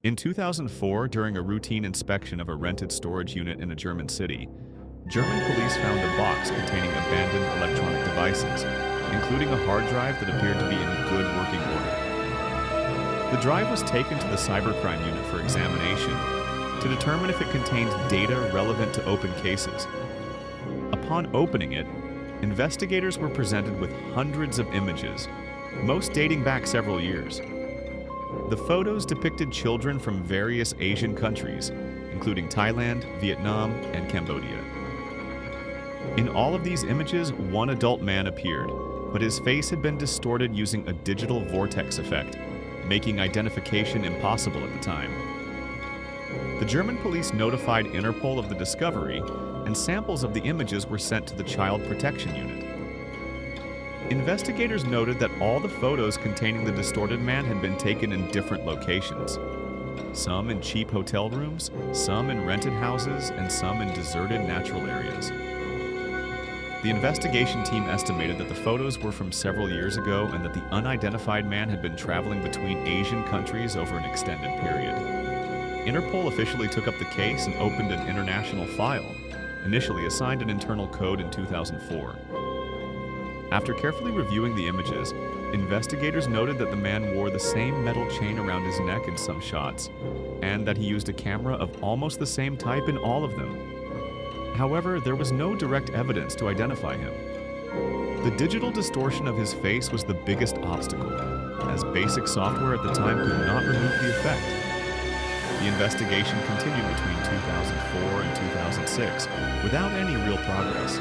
In 2004, during a routine inspection of a rented storage unit in a German city, German police found a box containing abandoned electronic devices, including a hard drive that appeared to be in good working order. The drive was taken to the cybercrime unit for examination to determine if it contained data relevant to open cases. Upon opening it, investigators were presented with hundreds of images, most dating back several years. The photos depicted children from various Asian countries, including Thailand, Vietnam, and Cambodia. In all of these images, one adult man appeared, but his face had been distorted using a digital vortex effect, making identification impossible at the time. The German police notified Interpol of the discovery, and samples of the images were sent to the Child Protection Unit. Investigators noted that all the photos containing the distorted man had been taken in different locations. Some in cheap hotel rooms, some in rented houses, and some in deserted natural areas. The investigation team estimated that the photos were from several years ago and that the unidentified man had been traveling between Asian countries over an extended period. Interpol officially took up the case and opened an international file, initially assigned an internal code in 2004. After carefully reviewing the images, investigators noted that the man wore the same metal chain around his neck in some shots, and that he used a camera of almost the same type in all of them. However, there was no direct evidence to identify him. The digital distortion of his face was the biggest obstacle, as basic software at the time could not remove the effect. The investigation continued between 2004 and 2006, without any real progress.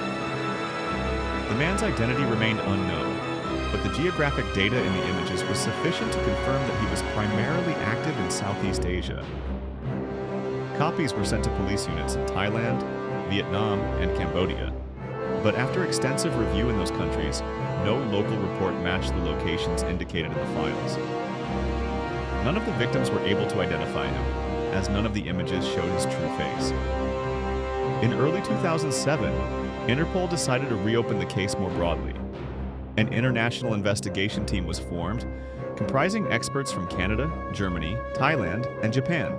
The man's identity remained unknown, but the geographic data in the images was sufficient to confirm that he was primarily active in Southeast Asia. Copies were sent to police units in Thailand, Vietnam, and Cambodia, but after extensive review in those countries, no local report matched the locations indicated in the files. None of the victims were able to identify him, as none of the images showed his true face. In early 2007, Interpol decided to reopen the case more broadly. An international investigation team was formed, comprising experts from Canada, Germany, Thailand, and Japan.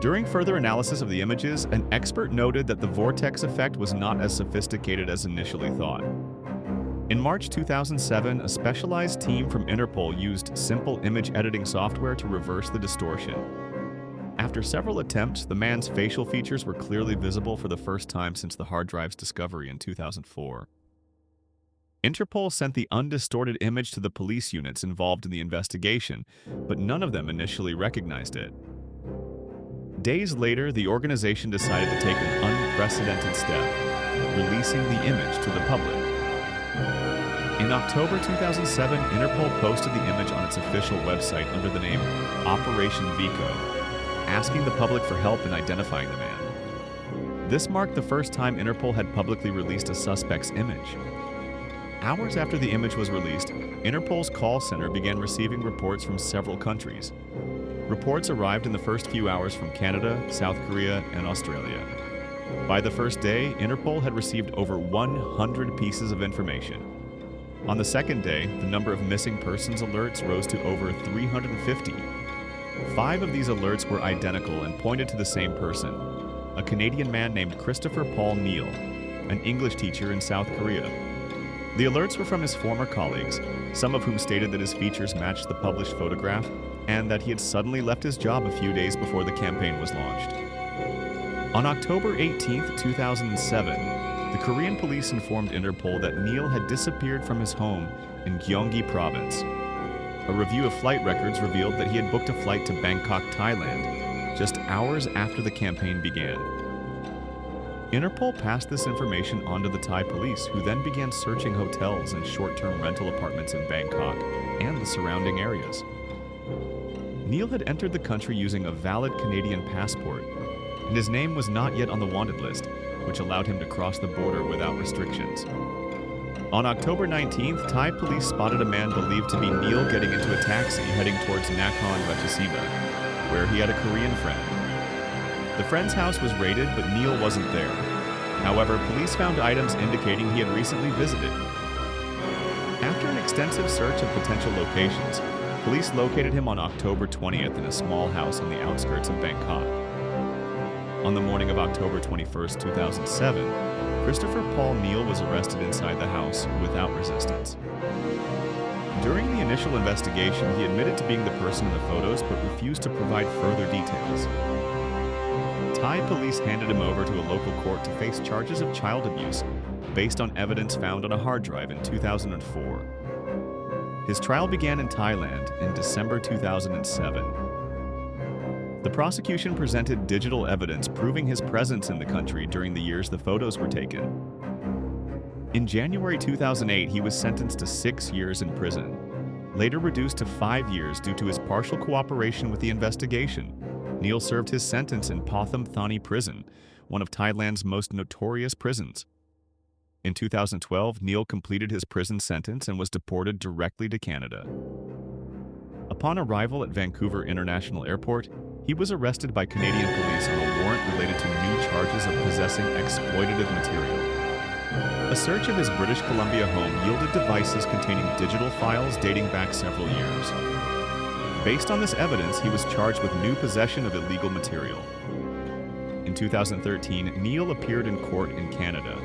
During further analysis of the images, an expert noted that the vortex effect was not as sophisticated as initially thought. In March 2007, a specialized team from Interpol used simple image editing software to reverse the distortion. After several attempts, the man's facial features were clearly visible for the first time since the hard drive's discovery in 2004. Interpol sent the undistorted image to the police units involved in the investigation, but none of them initially recognized it. Days later, the organization decided to take an unprecedented step, releasing the image to the public. In October 2007, Interpol posted the image on its official website under the name Operation Vico, asking the public for help in identifying the man. This marked the first time Interpol had publicly released a suspect's image. Hours after the image was released, Interpol's call center began receiving reports from several countries. Reports arrived in the first few hours from Canada, South Korea, and Australia. By the first day, Interpol had received over 100 pieces of information. On the second day, the number of missing persons alerts rose to over 350. 5 of these alerts were identical and pointed to the same person, a Canadian man named Christopher Paul Neal, an English teacher in South Korea. The alerts were from his former colleagues, some of whom stated that his features matched the published photograph and that he had suddenly left his job a few days before the campaign was launched. On October 18, 2007, the Korean police informed Interpol that Neal had disappeared from his home in Gyeonggi Province. A review of flight records revealed that he had booked a flight to Bangkok, Thailand, just hours after the campaign began. Interpol passed this information on to the Thai police, who then began searching hotels and short-term rental apartments in Bangkok and the surrounding areas. Neal had entered the country using a valid Canadian passport, and his name was not yet on the wanted list, which allowed him to cross the border without restrictions. On October 19th, Thai police spotted a man believed to be Neal getting into a taxi heading towards Nakhon Ratchasima, where he had a Korean friend. The friend's house was raided, but Neal wasn't there. However, police found items indicating he had recently visited. After an extensive search of potential locations, Police located him on October 20th in a small house on the outskirts of Bangkok. On the morning of October 21st, 2007, Christopher Paul Neal was arrested inside the house without resistance. During the initial investigation, he admitted to being the person in the photos but refused to provide further details. Thai police handed him over to a local court to face charges of child abuse based on evidence found on a hard drive in 2004. His trial began in Thailand in December 2007. The prosecution presented digital evidence proving his presence in the country during the years the photos were taken. In January 2008, he was sentenced to 6 years in prison, later reduced to 5 years due to his partial cooperation with the investigation. Neal served his sentence in Pathum Thani Prison, one of Thailand's most notorious prisons. In 2012, Neal completed his prison sentence and was deported directly to Canada. Upon arrival at Vancouver International Airport, he was arrested by Canadian police on a warrant related to new charges of possessing exploitative material. A search of his British Columbia home yielded devices containing digital files dating back several years. Based on this evidence, he was charged with new possession of illegal material. In 2013, Neal appeared in court in Canada,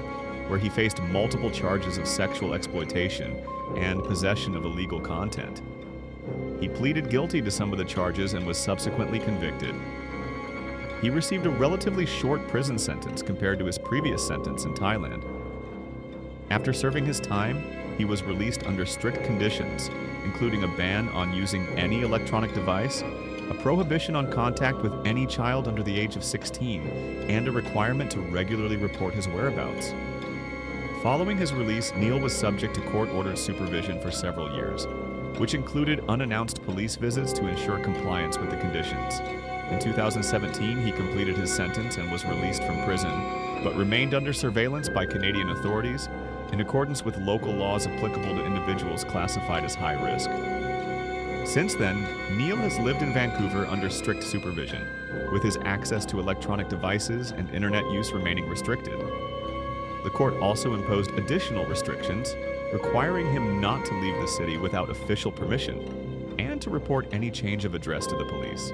where he faced multiple charges of sexual exploitation and possession of illegal content. He pleaded guilty to some of the charges and was subsequently convicted. He received a relatively short prison sentence compared to his previous sentence in Thailand. After serving his time, he was released under strict conditions, including a ban on using any electronic device, a prohibition on contact with any child under the age of 16, and a requirement to regularly report his whereabouts. Following his release, Neal was subject to court-ordered supervision for several years, which included unannounced police visits to ensure compliance with the conditions. In 2017, he completed his sentence and was released from prison, but remained under surveillance by Canadian authorities in accordance with local laws applicable to individuals classified as high risk. Since then, Neal has lived in Vancouver under strict supervision, with his access to electronic devices and internet use remaining restricted. The court also imposed additional restrictions, requiring him not to leave the city without official permission, and to report any change of address to the police.